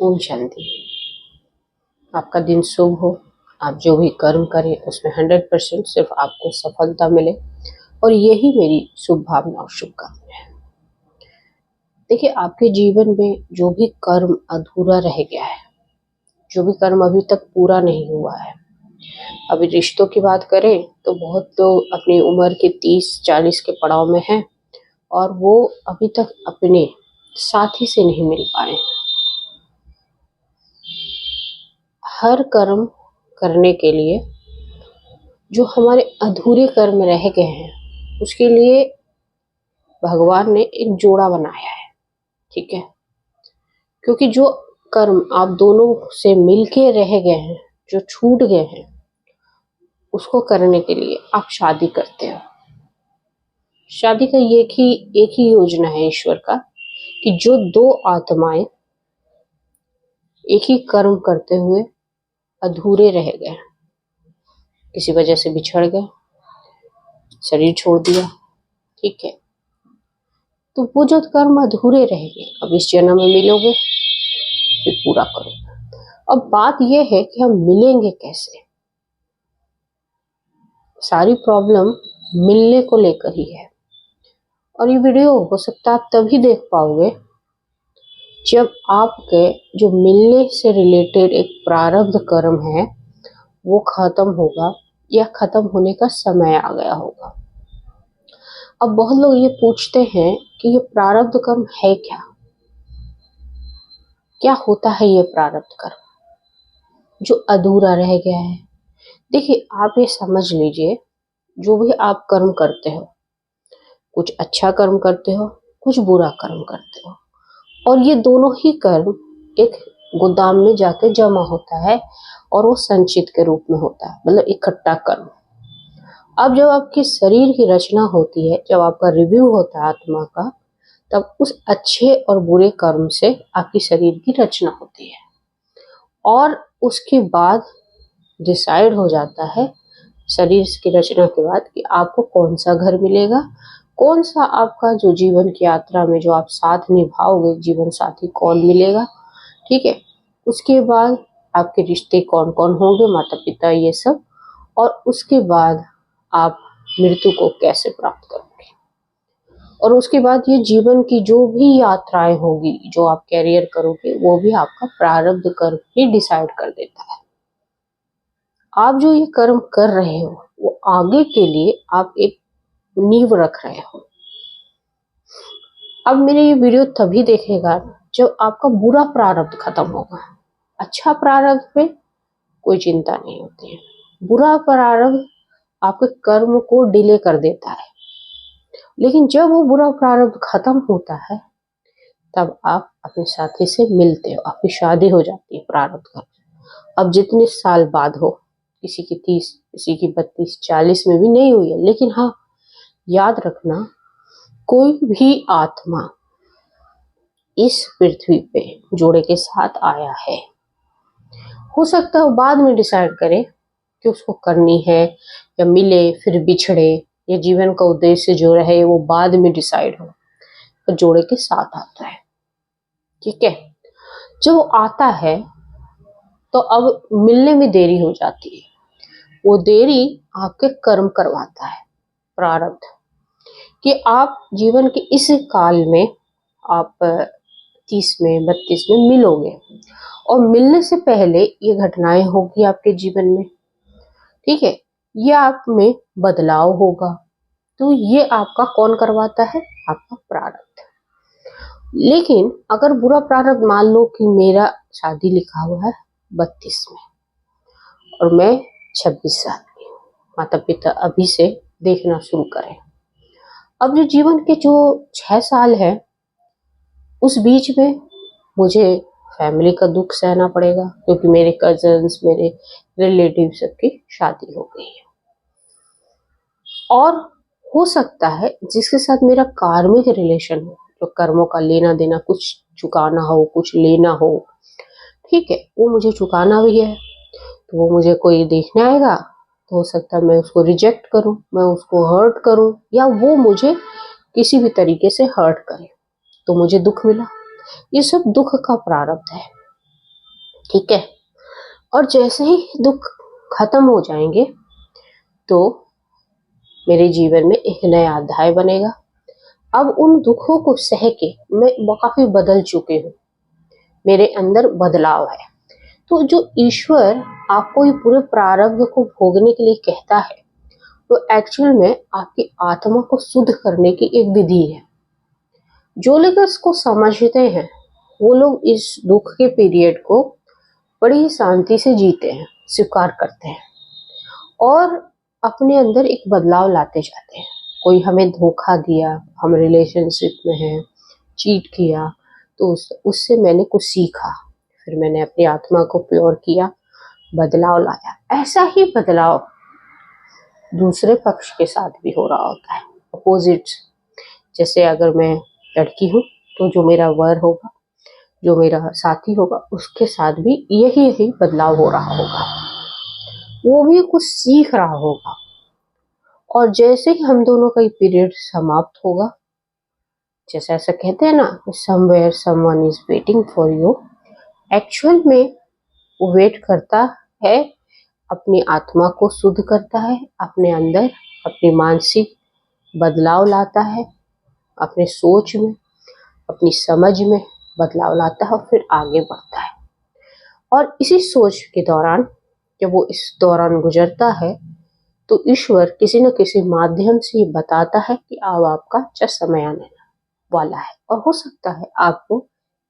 ओम शांति। आपका दिन शुभ हो। आप जो भी कर्म करें उसमें 100% सिर्फ आपको सफलता मिले और यही मेरी शुभ भावना और शुभकामनाएं हैं। देखिए, आपके जीवन में जो भी कर्म अधूरा रह गया है, जो भी कर्म अभी तक पूरा नहीं हुआ है, अभी रिश्तों की बात करें तो बहुत लोग अपनी उम्र के 30-40 के पड़ाव में हैं और वो अभी तक अपने साथी से नहीं मिल पाए हैं। हर कर्म करने के लिए जो हमारे अधूरे कर्म रह गए हैं उसके लिए भगवान ने एक जोड़ा बनाया है, ठीक है। क्योंकि जो कर्म आप दोनों से मिलके रह गए हैं, जो छूट गए हैं, उसको करने के लिए आप शादी करते हो। शादी का एक ही योजना है ईश्वर का कि जो दो आत्माएं एक ही कर्म करते हुए अधूरे रह गए, किसी वजह से बिछड़ गए, शरीर छोड़ दिया, ठीक है, तो वो जो कर्म अधूरे रह गए अब इस जन्म में मिलोगे, फिर पूरा करो। अब बात यह है कि हम मिलेंगे कैसे। सारी प्रॉब्लम मिलने को लेकर ही है। और ये वीडियो हो सकता है आप तभी देख पाओगे जब आपके जो मिलने से रिलेटेड एक प्रारब्ध कर्म है वो खत्म होगा या खत्म होने का समय आ गया होगा। अब बहुत लोग ये पूछते हैं कि ये प्रारब्ध कर्म है क्या होता है ये प्रारब्ध कर्म जो अधूरा रह गया है। देखिए, आप ये समझ लीजिए, जो भी आप कर्म करते हो, कुछ अच्छा कर्म करते हो, कुछ बुरा कर्म करते हो, और ये दोनों ही कर्म एक गोदाम में जाके जमा होता है और वो संचित के रूप में होता है, मतलब इकट्ठा कर्म। अब जब आपके शरीर की रचना होती है, जब आपका रिव्यू होता है आत्मा का, तब उस अच्छे और बुरे कर्म से आपकी शरीर की रचना होती है और उसके बाद डिसाइड हो जाता है शरीर की रचना के बाद कि आपको कौन सा घर मिलेगा, कौन सा आपका जो जीवन की यात्रा में जो आप साथ निभाओगे जीवन साथी कौन मिलेगा, ठीक है। उसके बाद आपके रिश्ते कौन कौन होंगे, माता पिता, ये सब, और उसके बाद आप मृत्यु को कैसे प्राप्त करोगे। और उसके बाद ये जीवन की जो भी यात्राएं होगी, जो आप कैरियर करोगे, वो भी आपका प्रारब्ध कर्म ही डिसाइड कर देता है। आप जो ये कर्म कर रहे हो वो आगे के लिए आप एक नींव रख रहे हो। अब मेरे ये वीडियो तभी देखेगा जब आपका बुरा प्रारब्ध खत्म होगा। अच्छा प्रारब्ध पे कोई चिंता नहीं होती है, बुरा प्रारब्ध आपके कर्म को डिले कर देता है। लेकिन जब वो बुरा प्रारब्ध खत्म होता है तब आप अपने साथी से मिलते हो, आपकी शादी हो जाती है प्रारब्ध कर। अब जितने साल बाद हो, किसी की 30, किसी की 32, 40 में भी नहीं हुई है, लेकिन हाँ, याद रखना, कोई भी आत्मा इस पृथ्वी पे जोड़े के साथ आया है। हो सकता है बाद में डिसाइड करे कि उसको करनी है या मिले फिर बिछड़े, या जीवन का उद्देश्य जो रहे वो बाद में डिसाइड हो, तो जोड़े के साथ आता है, ठीक है। जब वो आता है तो अब मिलने में देरी हो जाती है। वो देरी आपके कर्म करवाता है, प्रारब्ध, कि आप जीवन के इस काल में आप 30 में 32 में मिलोगे और मिलने से पहले ये घटनाएं होगी आपके जीवन में, ठीक है। ये आप में बदलाव होगा, तो ये आपका कौन करवाता है? आपका प्रारब्ध। लेकिन अगर बुरा प्रारब्ध, मान लो कि मेरा शादी लिखा हुआ है 32 में और मैं 26 साल की हूँ, माता पिता अभी से देखना शुरू करें। अब जो जीवन के जो 6 साल है उस बीच में मुझे फैमिली का दुख सहना पड़ेगा, क्योंकि मेरे कजन्स, मेरे रिलेटिव सबकी शादी हो गई है। और हो सकता है जिसके साथ मेरा कार्मिक रिलेशन हो, जो कर्मों का लेना देना, कुछ चुकाना हो, कुछ लेना हो, ठीक है, वो मुझे चुकाना भी है, तो वो मुझे कोई देखने आएगा तो हो सकता है मैं उसको रिजेक्ट करूं, मैं उसको हर्ट करूं, या वो मुझे किसी भी तरीके से हर्ट करे, तो मुझे दुख मिला। ये सब दुख का प्रारब्ध है। ठीक है। और जैसे ही दुख खत्म हो जाएंगे तो मेरे जीवन में एक नया अध्याय बनेगा। अब उन दुखों को सह के मैं काफी बदल चुके हूँ, मेरे अंदर बदलाव है। तो जो ईश्वर आपको ये पूरे प्रारब्ध को भोगने के लिए कहता है, तो एक्चुअल में आपकी आत्मा को शुद्ध करने की एक विधि है। जो लोग इसको समझते हैं वो लोग इस दुख के पीरियड को बड़ी शांति से जीते हैं, स्वीकार करते हैं और अपने अंदर एक बदलाव लाते जाते हैं। कोई हमें धोखा दिया, हम रिलेशनशिप में हैं, चीट किया, तो उससे मैंने कुछ सीखा, फिर मैंने अपनी आत्मा को प्योर किया, बदलाव लाया। ऐसा ही बदलाव दूसरे पक्ष के साथ भी हो रहा होता है, अपोजिट। जैसे अगर मैं लड़की हूँ तो जो मेरा वर होगा, जो मेरा साथी होगा, उसके साथ भी यही बदलाव हो रहा होगा, वो भी कुछ सीख रहा होगा। और जैसे ही हम दोनों का पीरियड समाप्त होगा, जैसे ऐसा कहते हैं ना, somewhere someone is waiting for you, actual में वो वेट करता है, अपनी आत्मा को शुद्ध करता है, अपने अंदर अपनी मानसिक बदलाव लाता है, अपने सोच में, अपनी समझ में बदलाव लाता है और फिर आगे बढ़ता है। और इसी सोच के दौरान जब वो इस दौरान गुजरता है तो ईश्वर किसी न किसी माध्यम से ये बताता है कि अब आपका अच्छा समय आने वाला है। और हो सकता है आपको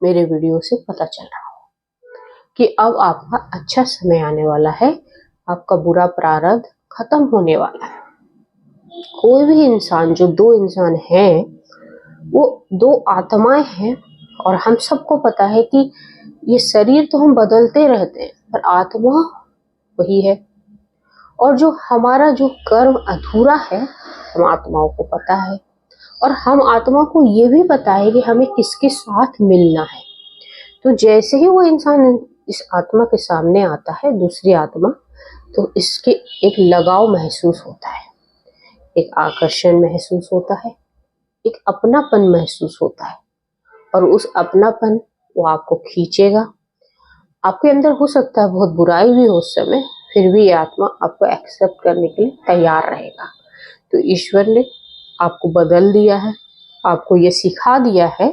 मेरे वीडियो से पता चल रहा हो कि अब आपका अच्छा समय आने वाला है, आपका बुरा प्रारब्ध खत्म होने वाला है। कोई भी इंसान, जो दो इंसान हैं, वो दो आत्माएं हैं। और हम सबको पता है कि ये शरीर तो हम बदलते रहते हैं, पर आत्मा वही है। और जो हमारा जो कर्म अधूरा है, हम आत्माओं को पता है। और हम आत्मा को ये भी पता है कि हमें किसके साथ मिलना है। तो जैसे ही वो इंसान इस आत्मा के सामने आता है, दूसरी आत्मा, तो इसके एक लगाव महसूस होता है, एक आकर्षण महसूस होता है, एक अपनापन महसूस होता है। और उस अपनापन वो आपको खींचेगा। आपके अंदर हो सकता है बहुत बुराई भी हो उस समय, फिर भी ये आत्मा आपको एक्सेप्ट करने के लिए तैयार रहेगा। तो ईश्वर ने आपको बदल दिया है, आपको ये सिखा दिया है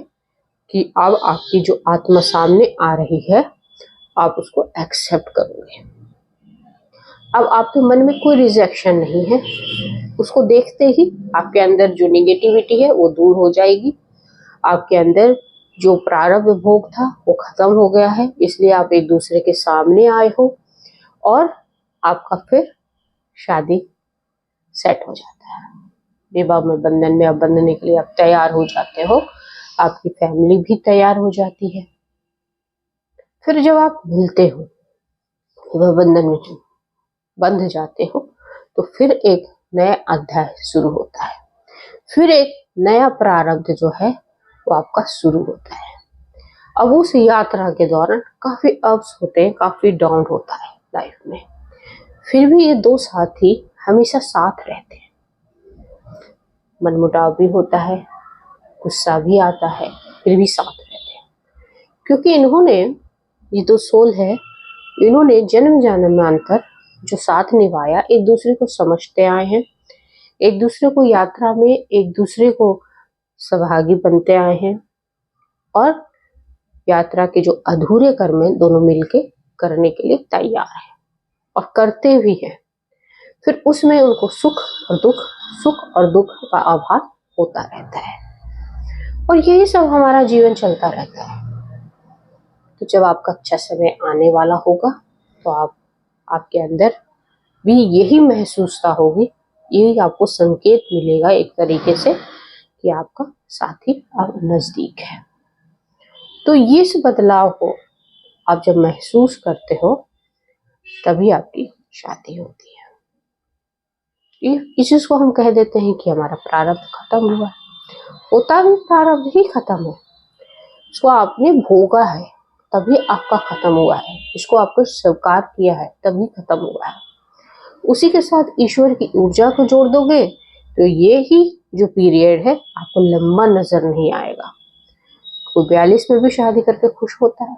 कि अब आपकी जो आत्मा सामने आ रही है, आप उसको एक्सेप्ट करोगे। अब आपके मन में कोई रिजेक्शन नहीं है। उसको देखते ही आपके अंदर जो निगेटिविटी है वो दूर हो जाएगी। आपके अंदर जो प्रारब्ध भोग था वो खत्म हो गया है, इसलिए आप एक दूसरे के सामने आए हो और आपका फिर शादी सेट हो जाता है। विवाह में बंधन में आप बंधने के लिए आप तैयार हो जाते हो, आपकी फैमिली भी तैयार हो जाती है। फिर जब आप मिलते हो, विवाह बंधन में बंध जाते हो, तो फिर एक नया अध्याय शुरू होता है। फिर एक नया प्रारब्ध जो है वो आपका शुरू होता है। अब उस यात्रा के दौरान काफी अप्स होते हैं, काफी डाउन होता है लाइफ में। फिर भी ये दो साथी हमेशा साथ रहते हैं। मनमुटाव भी होता है, गुस्सा भी आता है, फिर भी साथ रहते हैं। क्योंकि इन्होंने, ये दो सोल है, इन्होंने जन्म जन्मांतर जो साथ निभाया, एक दूसरे को समझते आए हैं, एक दूसरे को यात्रा में एक दूसरे को सहभागी बनते आए हैं। और यात्रा के जो अधूरे कर्म हैं, दोनों मिलके करने के लिए तैयार हैं और करते भी हैं। फिर उसमें उनको सुख और दुख का आभास होता रहता है। और यही सब हमारा जीवन चलता रहता है। तो जब आपका अच्छा समय आने वाला होगा तो आपके अंदर भी यही महसूसता होगी, यही आपको संकेत मिलेगा एक तरीके से कि आपका साथी अब नजदीक है। तो इस बदलाव को आप जब महसूस करते हो तभी आपकी शादी होती है। इस चीज को हम कह देते हैं कि हमारा प्रारब्ध खत्म हुआ। होता भी प्रारब्ध ही खत्म है, इसको आपने भोगा है तभी आपका खत्म हुआ है, इसको आपको स्वीकार किया है तभी खत्म हुआ है। उसी के साथ ईश्वर की ऊर्जा को जोड़ दोगे तो ये ही जो पीरियड है आपको लंबा नजर नहीं आएगा। कोई 42 में भी शादी करके खुश होता है,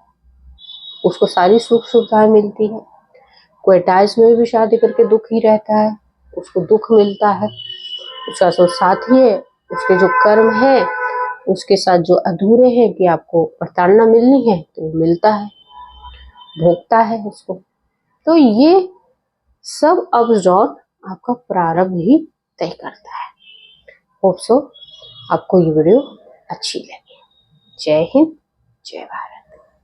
उसको सारी सुख सुविधाएं मिलती है। कोई अटैच में भी शादी करके दुखी रहता है, उसको दुख मिलता है। उसका जो साथी है, उसके जो कर्म है, उसके साथ जो अधूरे हैं कि आपको प्रताड़ना मिलनी है, तो वो मिलता है, भोगता है उसको। तो ये सब अप डाउन आपका प्रारब्ध ही तय करता है। होप सो आपको ये वीडियो अच्छी लगी। जय हिंद, जय भारत।